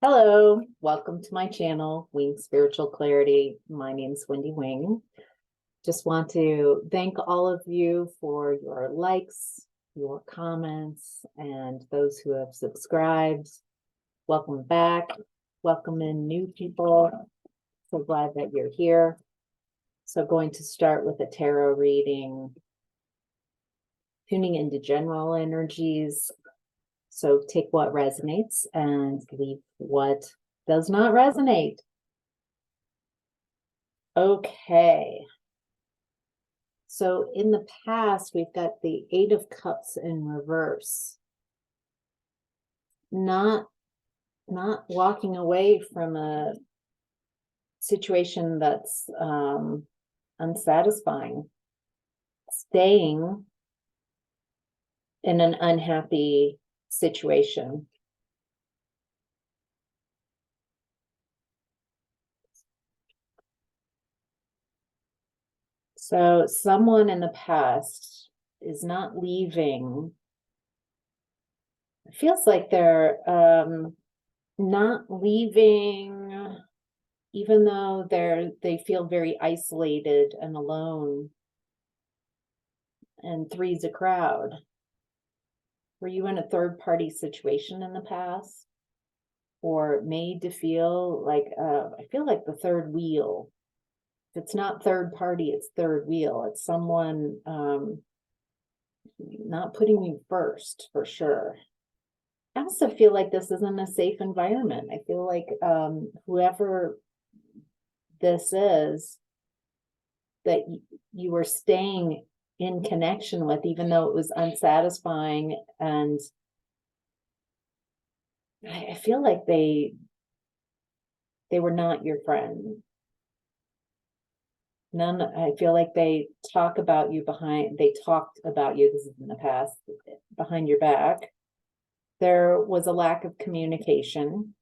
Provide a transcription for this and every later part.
Hello, welcome to my channel, Wing Spiritual Clarity. My name is Wendy Wing. Just want to thank all of you for your likes, your comments, and those who have subscribed. Welcome back. Welcome in new people. So glad that you're here. So going to start with a tarot reading, tuning into general energies. So take what resonates and leave what does not resonate. Okay. So in the past, we've got the Eight of Cups in reverse. Not walking away from a situation that's unsatisfying. Staying in an unhappy situation. So someone in the past is not leaving. It feels like they're not leaving, even though they feel very isolated and alone. And three's a crowd. Were you in a third-party situation in the past? Or made to feel like, I feel like the third wheel. If it's not third party, it's third wheel. It's someone not putting you first, for sure. I also feel like this isn't a safe environment. I feel like whoever this is that you were staying in connection with, even though it was unsatisfying, and I feel like they were not your friend. I feel like they talked about you, this is in the past, behind your back. There was a lack of communication.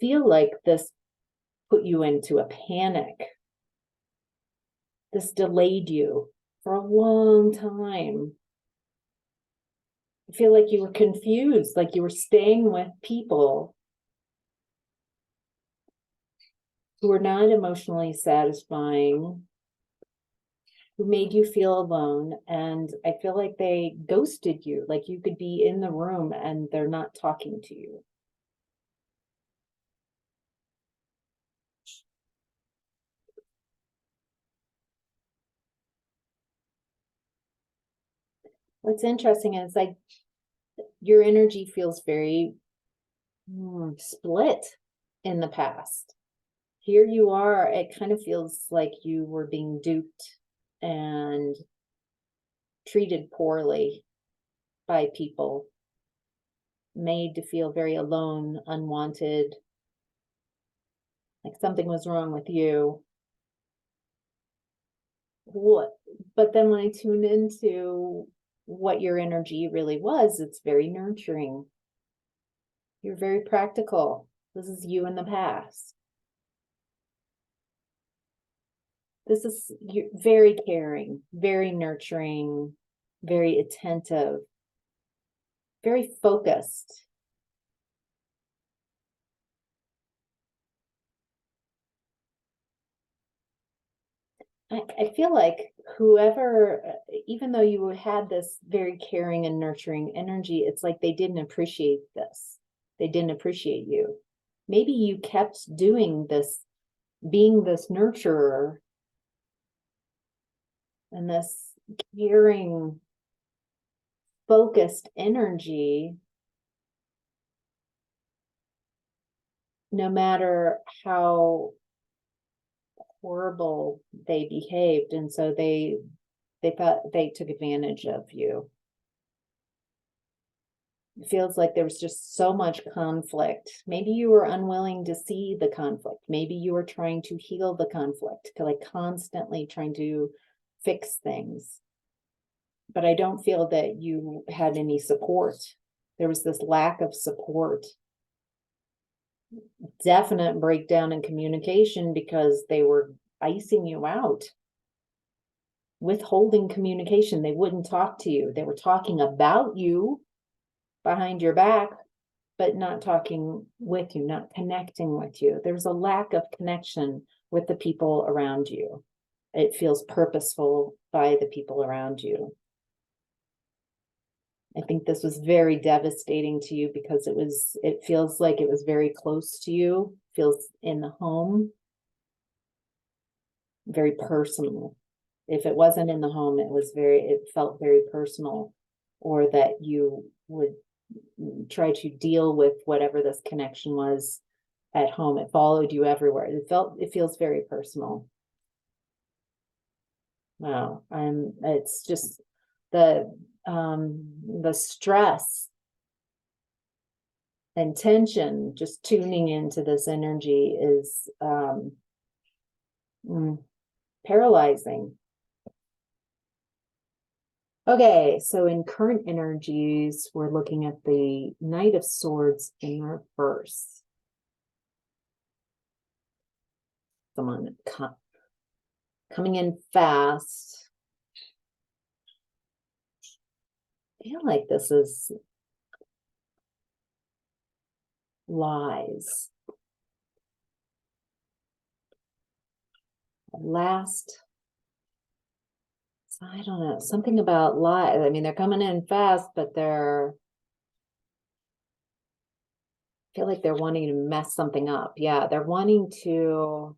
Feel like this put you into a panic. This delayed you for a long time. I feel like you were confused, like you were staying with people who were not emotionally satisfying, who made you feel alone. And I feel like they ghosted you, like you could be in the room and they're not talking to you. What's interesting is like your energy feels very split in the past. Here you are, it kind of feels like you were being duped and treated poorly by people, made to feel very alone, unwanted, like something was wrong with you. But then when I tune into what your energy really was, it's very nurturing. You're very practical. This is you in the past. This is you're very caring, very nurturing, very attentive, very focused. I feel like whoever, even though you had this very caring and nurturing energy, it's like they didn't appreciate this. They didn't appreciate you. Maybe you kept doing this, being this nurturer and this caring, focused energy, no matter how horrible they behaved. And so they thought they took advantage of you. It feels like there was just so much conflict. Maybe you were unwilling to see the conflict. Maybe you were trying to heal the conflict, like constantly trying to fix things. But I don't feel that you had any support. There was this lack of support. Definite breakdown in communication because they were icing you out, withholding communication. They wouldn't talk to you. They were talking about you, behind your back, but not talking with you, not connecting with you. There's a lack of connection with the people around you. It feels purposeful by the people around you. I think this was very devastating to you because it feels like it was very close to you, feels in the home, very personal. If it wasn't in the home, it felt very personal, or that you would try to deal with whatever this connection was at home. It followed you everywhere. It feels very personal. Wow. It's just the stress and tension, just tuning into this energy is paralyzing. Okay, so in current energies, we're looking at the Knight of Swords in reverse. Someone coming in fast. I feel like this is lies. I don't know, something about lies. I mean, they're coming in fast, but I feel like they're wanting to mess something up. Yeah, they're wanting to.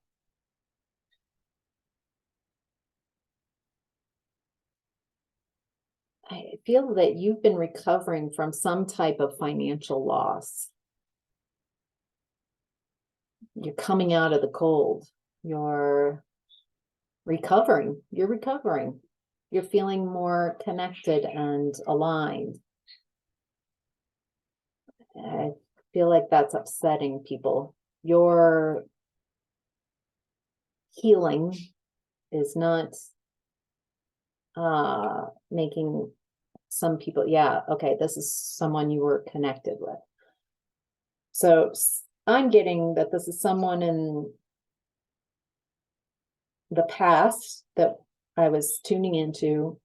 I feel that you've been recovering from some type of financial loss. You're coming out of the cold. You're recovering. You're feeling more connected and aligned. I feel like that's upsetting people. Your healing is not making some people, yeah, okay, this is someone you were connected with. So I'm getting that this is someone in the past that I was tuning into,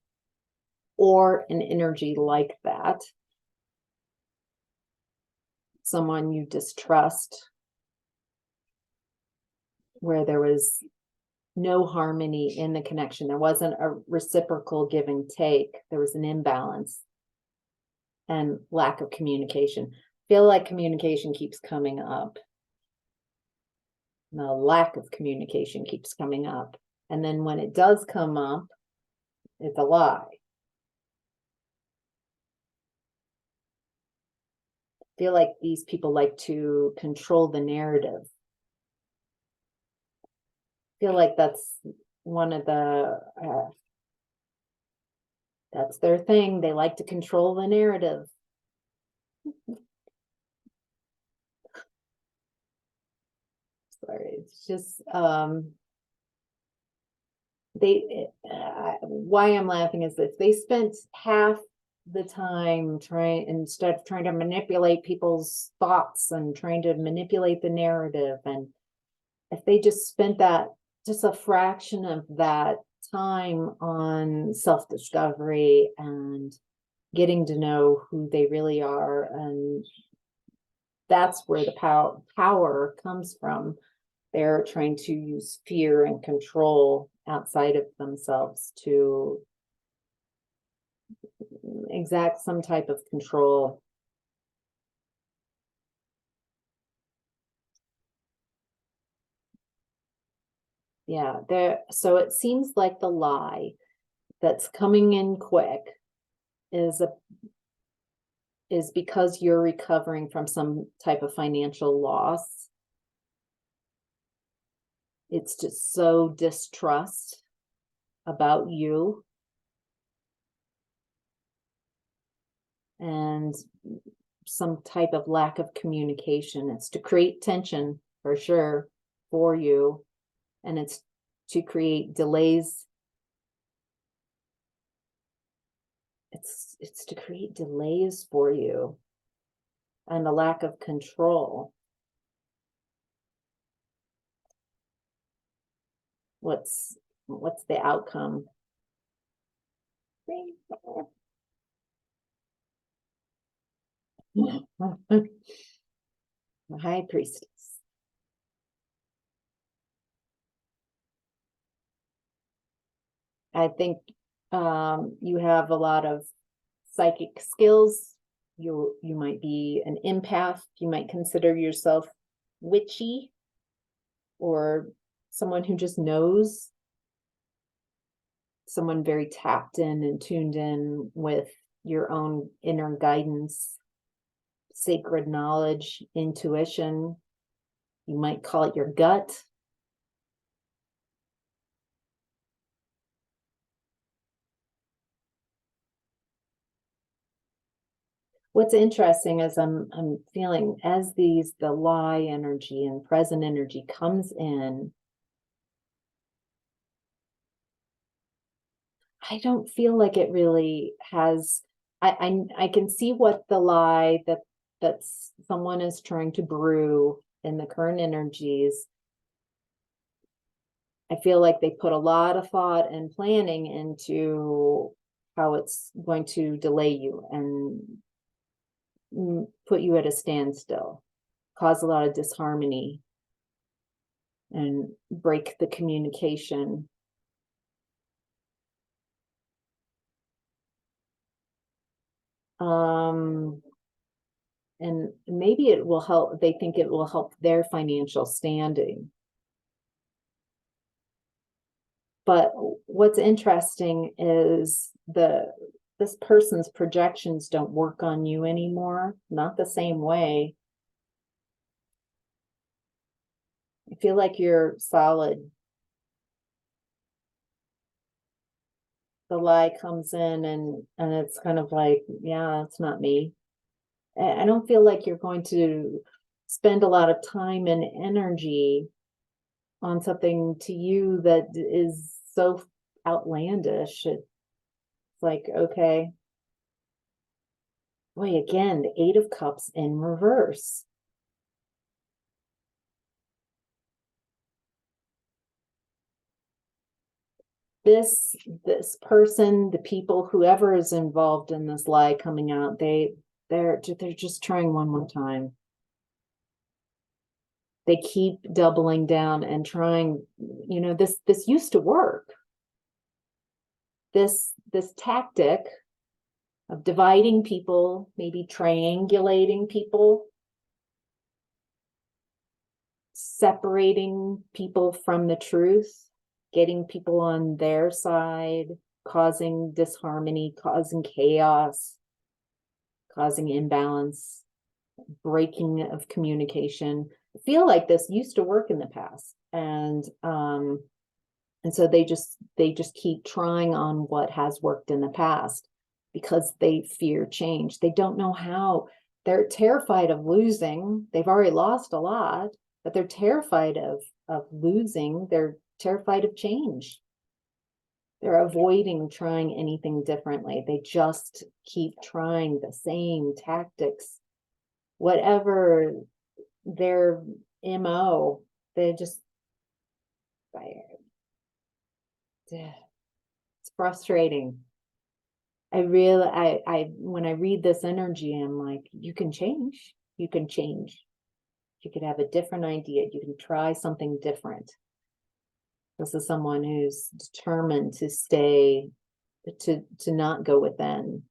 or an energy like that. Someone you distrust, where there was no harmony in the connection. There wasn't a reciprocal give and take. There was an imbalance and lack of communication. Feel like communication keeps coming up. The lack of communication keeps coming up. And then when it does come up, it's a lie. Feel like these people like to control the narrative. Feel like that's one of that's their thing. They like to control the narrative. Sorry, it's just why I'm laughing is that they spent half the time instead of trying to manipulate people's thoughts and trying to manipulate the narrative, and if they just spent just a fraction of that time on self-discovery and getting to know who they really are, and that's where the power comes from. They're trying to use fear and control outside of themselves to exact some type of control. Yeah, so it seems like the lie that's coming in quick is because you're recovering from some type of financial loss. It's just so distrust about you. And some type of lack of communication. It's to create tension for sure for you. And it's to create delays. It's to create delays for you and a lack of control. What's the outcome? The High Priestess. I think you have a lot of psychic skills. You might be an empath. You might consider yourself witchy, or someone who just knows, someone very tapped in and tuned in with your own inner guidance, sacred knowledge, intuition. You might call it your gut. What's interesting is I'm feeling as the lie energy and present energy comes in, I don't feel like it really has. I can see what the lie that's someone is trying to brew in the current energies. I feel like they put a lot of thought and planning into how it's going to delay you and put you at a standstill, cause a lot of disharmony, and break the communication. And maybe it will help. They think it will help their financial standing. But what's interesting is this person's projections don't work on you anymore, not the same way. I feel like you're solid. The lie comes in and it's kind of like, yeah, it's not me. I don't feel like you're going to spend a lot of time and energy on something to you that is so outlandish. It's like, okay. Boy, again, the Eight of Cups in reverse. This person, the people, whoever is involved in this lie coming out, they're just trying one more time. They keep doubling down and trying. This used to work. This tactic of dividing people, maybe triangulating people, separating people from the truth, getting people on their side, causing disharmony, causing chaos, causing imbalance, breaking of communication. I feel like this used to work in the past. And so they just keep trying on what has worked in the past because they fear change. They don't know how. They're terrified of losing. They've already lost a lot, but they're terrified of losing. They're terrified of change. They're avoiding trying anything differently. They just keep trying the same tactics, whatever their MO. They just, it's frustrating. When I read this energy, I'm like, you can change. You can change. You could have a different idea. You can try something different. This is someone who's determined to stay, to not go within.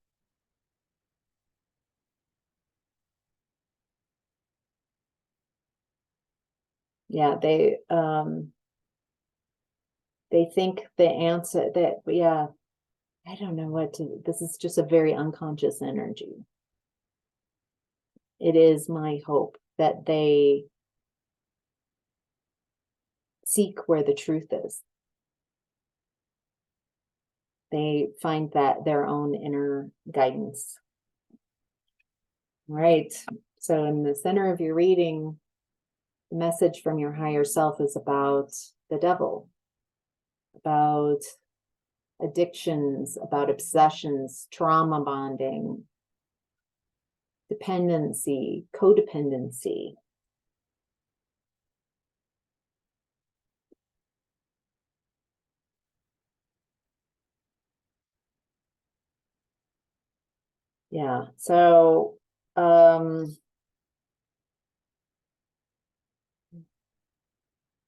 Yeah, they think the answer that, yeah, I don't know what to, this is just a very unconscious energy. It is my hope that they seek where the truth is. They find that their own inner guidance. Right. So in the center of your reading, the message from your higher self is about the devil, about addictions, about obsessions, trauma bonding, dependency, codependency. Yeah. So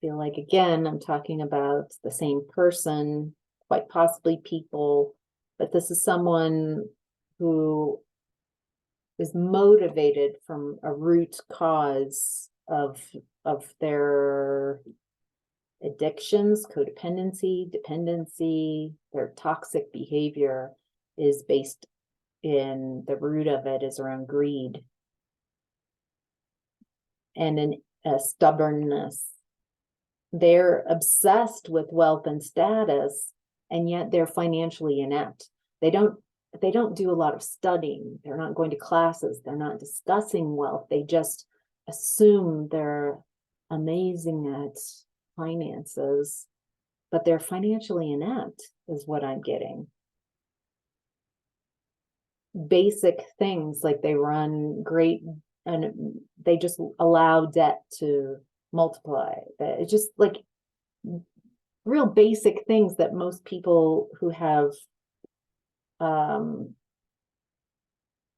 Feel like, again, I'm talking about the same person, quite possibly people, but this is someone who is motivated from a root cause of their addictions, codependency, dependency. Their toxic behavior is based in the root of it is around greed and a stubbornness. They're obsessed with wealth and status, and yet they're financially inept. They don't do a lot of studying. They're not going to classes. They're not discussing wealth. They just assume they're amazing at finances, but they're financially inept is what I'm getting. Basic things like they run great and they just allow debt to multiply. It's just like real basic things that most people who have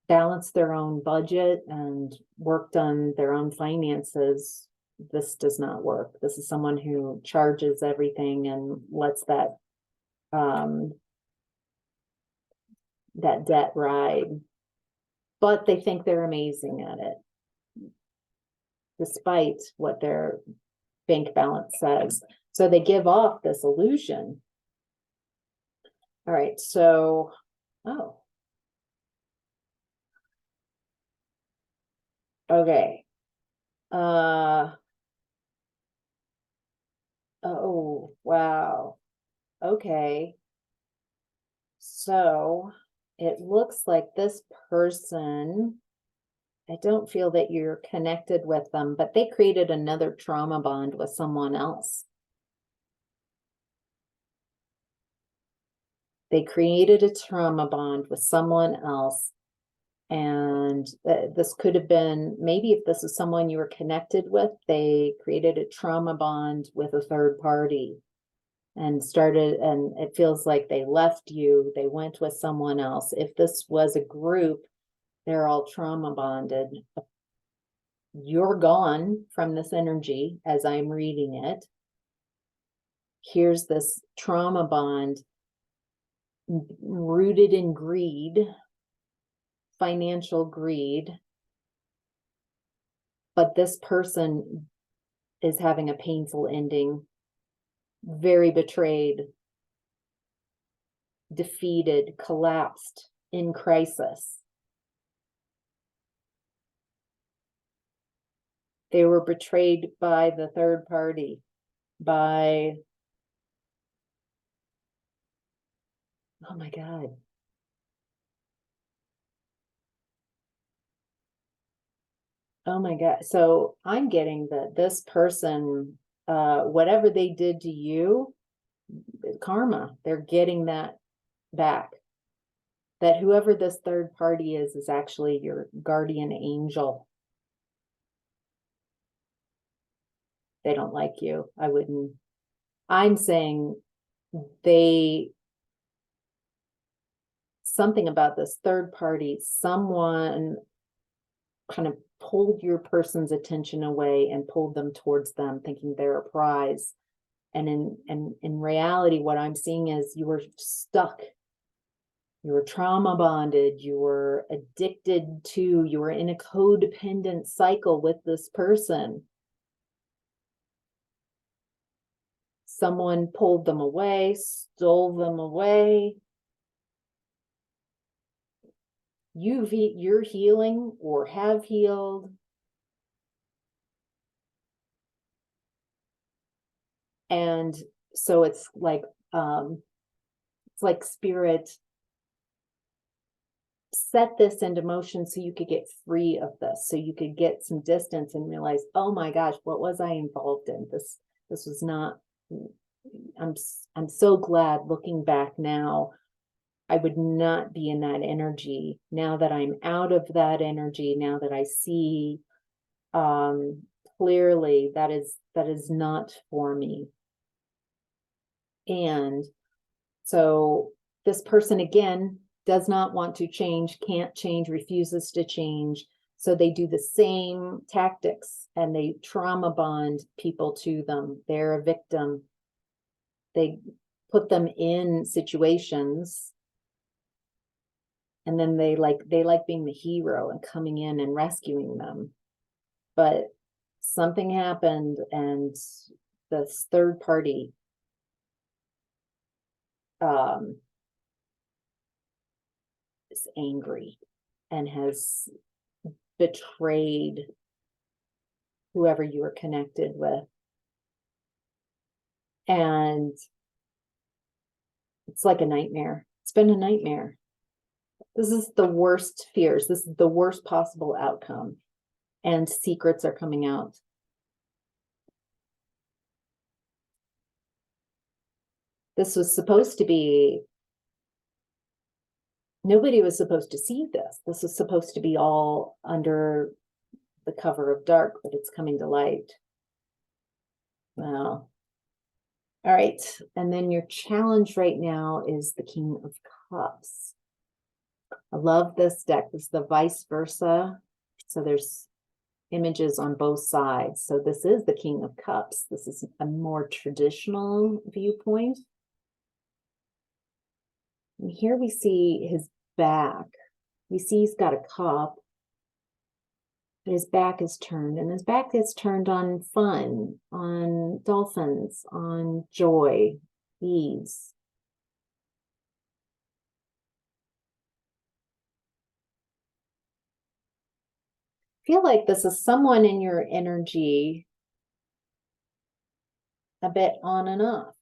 balanced their own budget and worked on their own finances, this does not work. This is someone who charges everything and lets that that debt ride, but they think they're amazing at it despite what their bank balance says. So they give off this illusion. All right, so, okay. Oh, wow. Okay. So it looks like this person, I don't feel that you're connected with them, but they created another trauma bond with someone else. They created a trauma bond with someone else. And this could have been, maybe if this is someone you were connected with, they created a trauma bond with a third party and it feels like they left you, they went with someone else. If this was a group, they're all trauma bonded. You're gone from this energy as I'm reading it. Here's this trauma bond rooted in greed, financial greed, but this person is having a painful ending, very betrayed, defeated, collapsed, in crisis. They were betrayed by the third party, by, oh my God. Oh my God. So I'm getting that this person, whatever they did to you, karma, they're getting that back. That whoever this third party is actually your guardian angel. They don't like you. I'm saying something about this third party, someone kind of pulled your person's attention away and pulled them towards them, thinking they're a prize. And in reality, what I'm seeing is you were stuck. You were trauma bonded. You were addicted to. You were in a codependent cycle with this person. Someone pulled them away, stole them away. You're healing or have healed. And so it's like spirit set this into motion so you could get free of this, so you could get some distance and realize, oh my gosh, what was I involved in? This was not, I'm so glad looking back now, I would not be in that energy. Now that I'm out of that energy, now that I see clearly that is not for me. And so this person, again, does not want to change, can't change, refuses to change. So they do the same tactics and they trauma bond people to them. They're a victim. They put them in situations, and then they like being the hero and coming in and rescuing them. But something happened, and this third party is angry and has betrayed whoever you were connected with. And it's like a nightmare. It's been a nightmare. This is the worst fears. This is the worst possible outcome. And secrets are coming out. This was supposed to be, nobody was supposed to see this. This was supposed to be all under the cover of dark, but it's coming to light. Wow. All right. And then your challenge right now is the King of Cups. I love this deck. This is the vice versa. So there's images on both sides. So this is the King of Cups. This is a more traditional viewpoint. And here we see his back. We see he's got a cup, but his back is turned, and his back is turned on fun, on dolphins, on joy, ease. I feel like this is someone in your energy a bit on and off,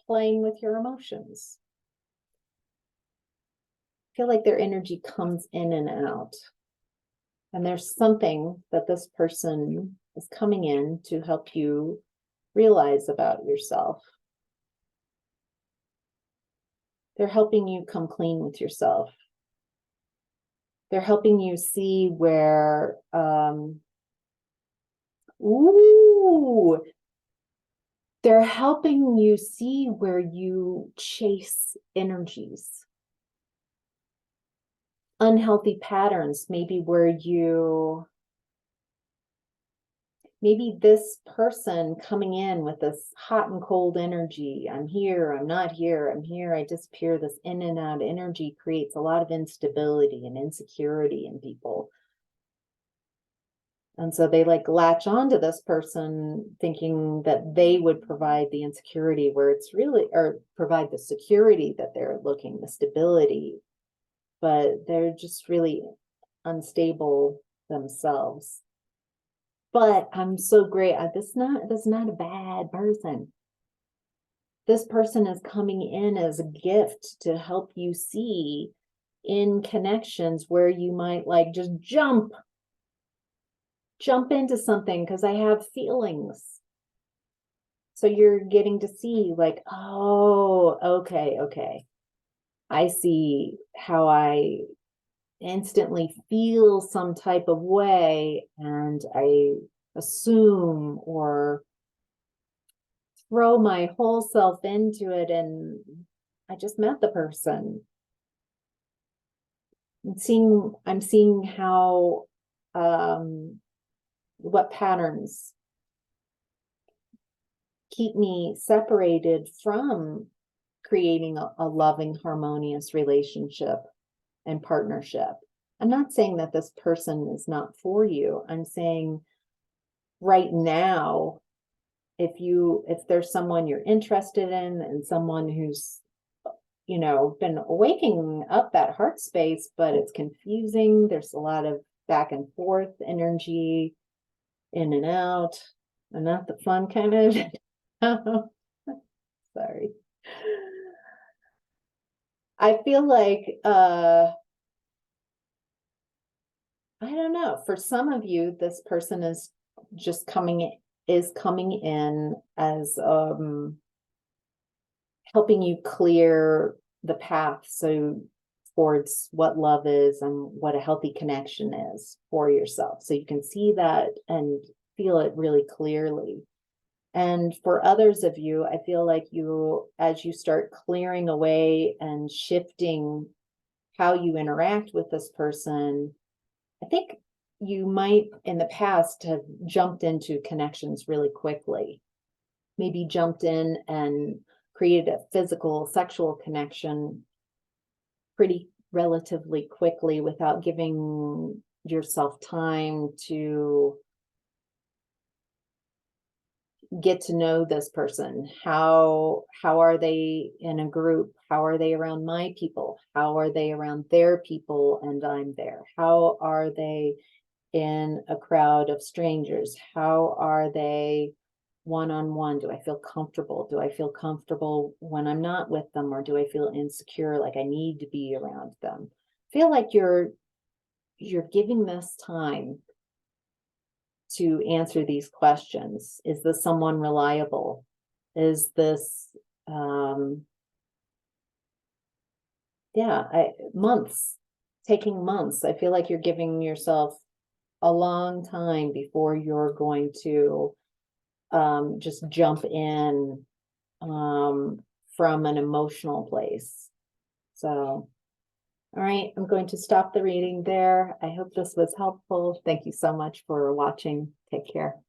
playing with your emotions. I feel like their energy comes in and out. And there's something that this person is coming in to help you realize about yourself. They're helping you come clean with yourself. They're helping you see where, they're helping you see where you chase energies. Unhealthy patterns, maybe where maybe this person coming in with this hot and cold energy, I'm here, I'm not here, I'm here, I disappear, this in and out energy creates a lot of instability and insecurity in people. And so they like latch onto this person thinking that they would provide the insecurity where it's really, or provide the security that they're looking, the stability, but they're just really unstable themselves. But I'm so great. This is not a bad person. This person is coming in as a gift to help you see in connections where you might like just jump into something because I have feelings. So you're getting to see like, oh, okay. I see how I instantly feel some type of way and I assume or throw my whole self into it, and I just met the person. I'm seeing how what patterns keep me separated from creating a loving, harmonious relationship and partnership. I'm not saying that this person is not for you. I'm saying right now, if there's someone you're interested in and someone who's, been waking up that heart space, but it's confusing. There's a lot of back and forth energy, in and out, and not the fun kind of. Sorry. I feel like, I don't know, for some of you, this person is just coming in as helping you clear the path towards what love is and what a healthy connection is for yourself. So you can see that and feel it really clearly. And for others of you, I feel like as you start clearing away and shifting how you interact with this person, I think you might in the past have jumped into connections really quickly, maybe jumped in and created a physical, sexual connection pretty relatively quickly without giving yourself time to get to know this person. How are they in a group? How are they around my people? How are they around their people and I'm there? How are they in a crowd of strangers? How are they one-on-one? Do I feel comfortable? Do I feel comfortable when I'm not with them, or do I feel insecure, like I need to be around them? Feel like you're giving this time to answer these questions. Is this someone reliable? Is this months, taking months. I feel like you're giving yourself a long time before you're going to just jump in from an emotional place. So, all right, I'm going to stop the reading there. I hope this was helpful. Thank you so much for watching. Take care.